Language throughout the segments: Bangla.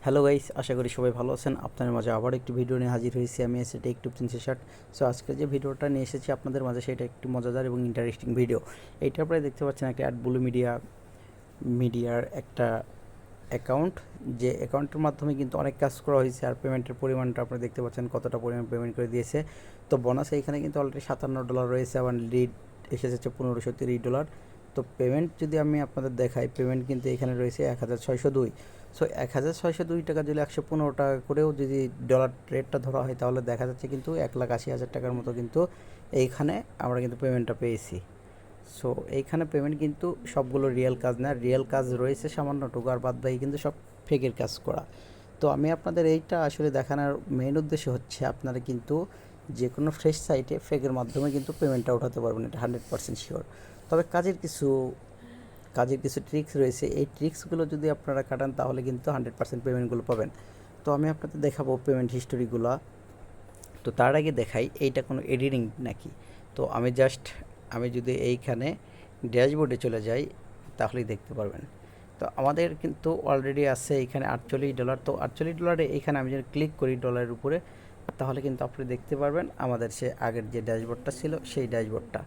হ্যালো গাইস, আশা করি সবাই ভালো আছেন। আপনাদের মাঝে আবার একটি ভিডিও নিয়ে হাজির হয়েছি আমি এসে টেকটুব 360। সো আজকে যে ভিডিওটা নিয়ে এসেছি আপনাদের মাঝে সেটা একটি মজাদার এবং ইন্টারেস্টিং ভিডিও। এইটা আপনারা দেখতে পাচ্ছেন একটা অ্যাডব্লু মিডিয়ার একটা অ্যাকাউন্ট, যে অ্যাকাউন্টের মাধ্যমে কিন্তু অনেক কাজ করা হয়েছে। আর পেমেন্টের পরিমাণটা আপনারা দেখতে পাচ্ছেন কতটা পরিমাণ পেমেন্ট করে দিয়েছে। তো বোনাস এইখানে কিন্তু অলরেডি $57 রয়েছে, আবার লিড এসেছে $1530। তো পেমেন্ট যদি আমি আপনাদের দেখাই, পেমেন্ট কিন্তু এখানে রয়েছে 1602। সো 1602 টাকা যদি 115 টাকা করেও যদি ডলার রেটটা ধরা হয়, তাহলে দেখা যাচ্ছে কিন্তু 1,80,000 টাকার মতো কিন্তু এইখানে আমরা কিন্তু পেমেন্টটা পেয়েছি। সো এইখানে পেমেন্ট কিন্তু সবগুলো রিয়েল কাজ না, রিয়েল কাজ রয়েছে সামান্যটুকু, আর বাদ বাকি কিন্তু সব ফেকের কাজ করা। তো আমি আপনাদের এইটা আসলে দেখানোর মেইন উদ্দেশ্য হচ্ছে আপনারা কিন্তু যে কোনো ফ্রেশ সাইটে ফেকের মাধ্যমে কিন্তু পেমেন্টটা উঠাতে পারবেন, এটা 100% শিওর। তবে কাজের কিছু ট্রিক্স রয়েছে, এই ট্রিক্সগুলো যদি আপনারা কাটান তাহলে কিন্তু 100% পেমেন্টগুলো পাবেন। তো আমি আপনাদের দেখাবো পেমেন্ট হিস্টোরিগুলো। তো তার আগে দেখাই এইটা কোনো এডিটিং নাকি। তো আমি যদি এইখানে ড্যাশবোর্ডে চলে যাই তাহলেই দেখতে পারবেন। তো আমাদের কিন্তু অলরেডি আছে এইখানে $48। তো $48 এইখানে আমি যদি ক্লিক করি ডলারের উপরে, তাহলে কিন্তু আপনি দেখতে পারবেন আমাদের সে আগের যে ড্যাশবোর্ডটা ছিল সেই ড্যাশবোর্ডটা।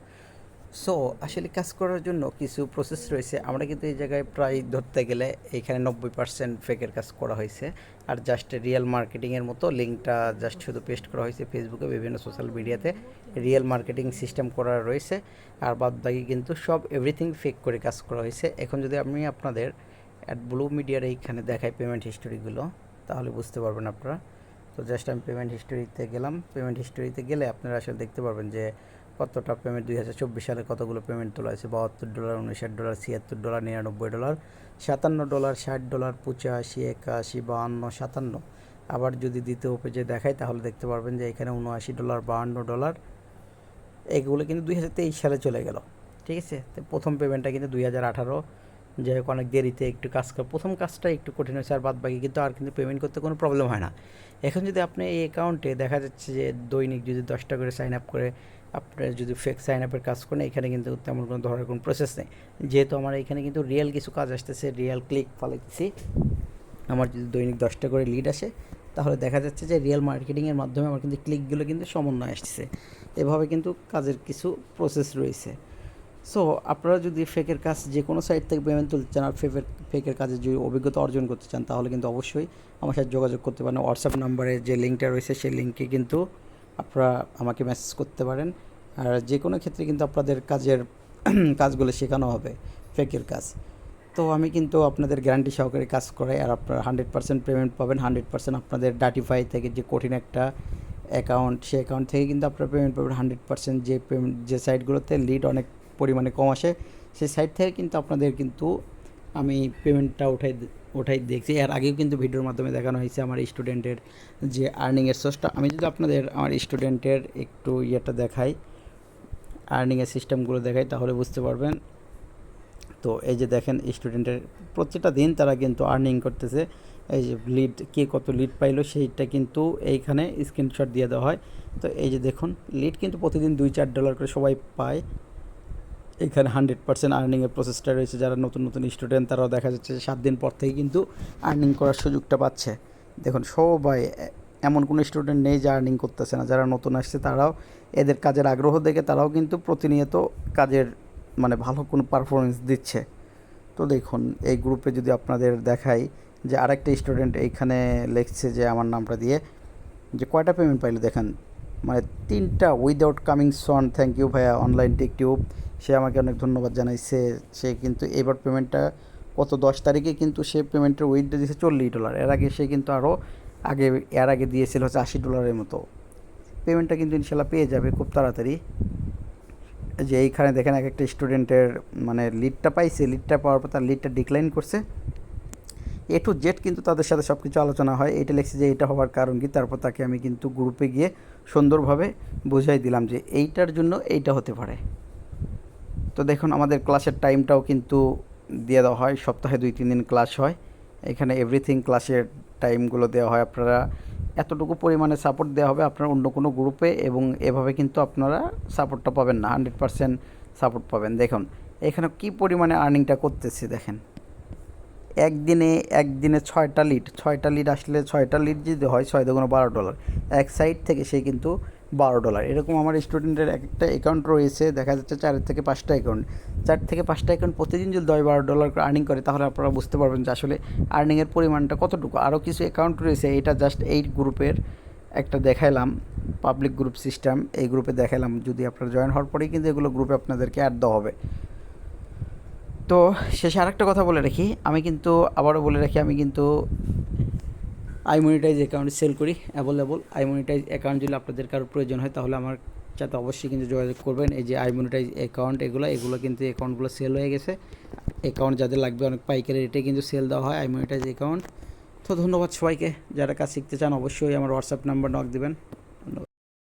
সো আসলে কাজ করার জন্য কিছু প্রসেস রয়েছে। আমরা কিন্তু এই জায়গায় প্রায় ধরতে গেলে এইখানে 90% ফেকের কাজ করা হয়েছে, আর জাস্ট রিয়েল মার্কেটিংয়ের মতো লিঙ্কটা জাস্ট শুধু পেস্ট করা হয়েছে ফেসবুকে, বিভিন্ন সোশ্যাল মিডিয়াতে রিয়েল মার্কেটিং সিস্টেম করা রয়েছে। আর বাদ বাকি কিন্তু সব এভরিথিং ফেক করে কাজ করা হয়েছে। এখন যদি আমি আপনাদের ব্লু মিডিয়ার এইখানে দেখাই পেমেন্ট হিস্টোরিগুলো, তাহলে বুঝতে পারবেন আপনারা। তো জাস্ট আমি পেমেন্ট হিস্টোরিতে গেলাম। পেমেন্ট হিস্টোরিতে গেলে আপনারা আসলে দেখতে পারবেন যে কতটা পেমেন্ট 2024 সালে কতগুলো পেমেন্ট তোলা হয়েছে। $72, $59, $76, $99, $57, $60, $85, $81, $52, $57। আবার যদি দ্বিতীয় পেজে দেখাই তাহলে দেখতে পারবেন যে এখানে $79, $52, এগুলো কিন্তু 2023 সালে চলে গেল। ঠিক আছে, তো প্রথম পেমেন্টটা কিন্তু 2018। যাই হোক, অনেক দেরিতে একটু প্রথম কাজটা একটু কঠিন হয়েছে, আর বাদ বাকি কিন্তু আর কিন্তু পেমেন্ট করতে কোনো প্রবলেম হয় না। এখন যদি আপনি এই অ্যাকাউন্টে দেখা যাচ্ছে যে দৈনিক যদি 10টা করে সাইন আপ করে আপনার যদি ফেক সাইন আপের কাজ করেন, এখানে কিন্তু তেমন কোনো ধরনের কোনো প্রসেস নেই। যেহেতু আমার এখানে কিন্তু রিয়েল কিছু কাজ আসতেছে, রিয়েল ক্লিক ফালাইতেছি, আমার যদি দৈনিক 10টা করে লিড আসে, তাহলে দেখা যাচ্ছে যে রিয়েল মার্কেটিংয়ের মাধ্যমে আমার কিন্তু ক্লিকগুলো কিন্তু সমন্বয় আসছে। এভাবে কিন্তু কাজের কিছু প্রসেস রয়েছে। সো আপনারা যদি ফেকের কাজ যে কোনো সাইট থেকে পেমেন্ট তুলতে চান, আর ফেকের কাজে যদি অভিজ্ঞতা অর্জন করতে চান, তাহলে কিন্তু অবশ্যই আমার সাথে যোগাযোগ করতে পারেন। হোয়াটসঅ্যাপ নাম্বারে যে লিঙ্কটা রয়েছে সেই লিঙ্কে কিন্তু আপনারা আমাকে মেসেজ করতে পারেন। আর যে কোনো ক্ষেত্রে কিন্তু আপনাদের কাজগুলো শেখানো হবে, ফেকের কাজ। তো আমি কিন্তু আপনাদের গ্যারান্টি সহকারে কাজ করাই, আর আপনারা 100% পেমেন্ট পাবেন। 100% আপনাদের ডাটিফাই থেকে যে কঠিন একটা অ্যাকাউন্ট, সেই অ্যাকাউন্ট থেকে কিন্তু আপনারা পেমেন্ট পাবেন 100%। যে সাইটগুলোতে লিড অনেক পরিমাণে কম আসে, সেই সাইট থেকে কিন্তু আপনাদের কিন্তু আমি পেমেন্টটা ওঠাই দেখছি। এর আগেও কিন্তু ভিডিওর মাধ্যমে দেখানো হয়েছে আমার স্টুডেন্টের যে আর্নিংয়ের সোর্সটা। আমি যদি আপনাদের আমার স্টুডেন্টের একটু ইয়েটা দেখাই, আর্নিংয়ের সিস্টেমগুলো দেখাই, তাহলে বুঝতে পারবেন। তো এই যে দেখেন স্টুডেন্টের প্রত্যেকটা দিন তারা কিন্তু আর্নিং করতেছে। এই যে লিড, কে কত লিড পাইলো সেইটা কিন্তু এইখানে স্ক্রিনশট দিয়ে দেওয়া হয়। তো এই যে দেখুন, লিড কিন্তু প্রতিদিন $2-4 করে সবাই পায়। এখানে 100% আর্নিংয়ের প্রসেসটা রয়েছে। যারা নতুন স্টুডেন্ট, তারাও দেখা যাচ্ছে 7 দিন পর থেকে কিন্তু আর্নিং করার সুযোগটা পাচ্ছে। দেখুন সবাই, এমন কোনো স্টুডেন্ট নেই যে আর্নিং করতেছে না। যারা নতুন আসছে তারাও, এদের কাজের আগ্রহ দেখে তারাও কিন্তু প্রতিনিয়ত কাজের ভালো কোনো পারফরমেন্স দিচ্ছে। তো দেখুন এই গ্রুপে যদি আপনাদের দেখাই যে আরেকটা স্টুডেন্ট এইখানে লিখছে যে আমার নামটা দিয়ে যে কয়টা পেমেন্ট পাইলো দেখেন, 3টা without coming son, thank you ভাইয়া অনলাইন টিউব। সে আমাকে অনেক ধন্যবাদ জানাইছে। সে কিন্তু এবার পেমেন্টটা 10 তারিখে কিন্তু সে পেমেন্টের উইথটা দিয়েছে $40। সে কিন্তু এর আগে দিয়েছিল হচ্ছে $80 মতো। পেমেন্টটা কিন্তু ইনশাল্লাহ পেয়ে যাবে খুব তাড়াতাড়ি। যে এইখানে দেখেন এক একটা স্টুডেন্টের লিডটা পাইছে, লিডটা পাওয়ার পর তার লিডটা ডিক্লাইন করছে। টু জেড কিন্তু তাদের সাথে সব কিছু আলোচনা হয়। এটা লিখছে যে এটা হওয়ার কারণ কি, তারপর তাকে আমি কিন্তু গ্রুপে গিয়ে সুন্দরভাবে বুঝাই দিলাম যে এইটার জন্য এইটা হতে পারে। তো দেখুন আমাদের ক্লাসের টাইমটাও কিন্তু দিয়ে দেওয়া হয়, সপ্তাহে 2-3 দিন ক্লাস হয়। এখানে এভরিথিং ক্লাসের টাইমগুলো দেওয়া হয়। আপনারা এতটুকু পরিমাণে সাপোর্ট দেওয়া হবে আপনার অন্য কোনো গ্রুপে, এবং এভাবে কিন্তু আপনারা সাপোর্টটা পাবেন না, 100% সাপোর্ট পাবেন। দেখুন এখানে কি পরিমাণে আর্নিংটা করতেছে দেখেন। একদিনে 6টা লিড আসলে 6টা লিড যদি হয় 6 দুগুণ $12, এক সাইট থেকে সে কিন্তু $12। এরকম আমার স্টুডেন্টের এক একটা অ্যাকাউন্ট রয়েছে, দেখা যাচ্ছে 4 থেকে 5টা অ্যাকাউন্ট প্রতিদিন যদি $10-12 করে আর্নিং করে, তাহলে আপনারা বুঝতে পারবেন যে আসলে আর্নিংয়ের পরিমাণটা কতটুকু। আরও কিছু অ্যাকাউন্ট রয়েছে, এটা জাস্ট এই গ্রুপের একটা দেখাইলাম, পাবলিক গ্রুপ সিস্টেম, এই গ্রুপে দেখাইলাম। যদি আপনারা জয়েন হওয়ার পরেই কিন্তু এগুলো গ্রুপে আপনাদেরকে অ্যাড দেওয়া হবে। তো শেষে আরেকটা কথা বলে রাখি, আবারও বলে রাখি, আমি কিন্তু আইমনিটাইজ অ্যাকাউন্ট সেল করি অ্যাভেলেবল। আইমনিটাইজ অ্যাকাউন্ট যদি আপনাদের কারোর প্রয়োজন হয় তাহলে আমার সাথে অবশ্যই কিন্তু যোগাযোগ করবেন। এই যে আইমনিটাইজ অ্যাকাউন্ট, এগুলো কিন্তু অ্যাকাউন্টগুলো সেল হয়ে গেছে। অ্যাকাউন্ট যাদের লাগবে অনেক পাইকারি রেটে কিন্তু সেল দেওয়া হয় আইমনিটাইজ অ্যাকাউন্ট। তো ধন্যবাদ সবাইকে, যারা কাজ শিখতে চান অবশ্যই আমার হোয়াটসঅ্যাপ নাম্বার নক দিবেন।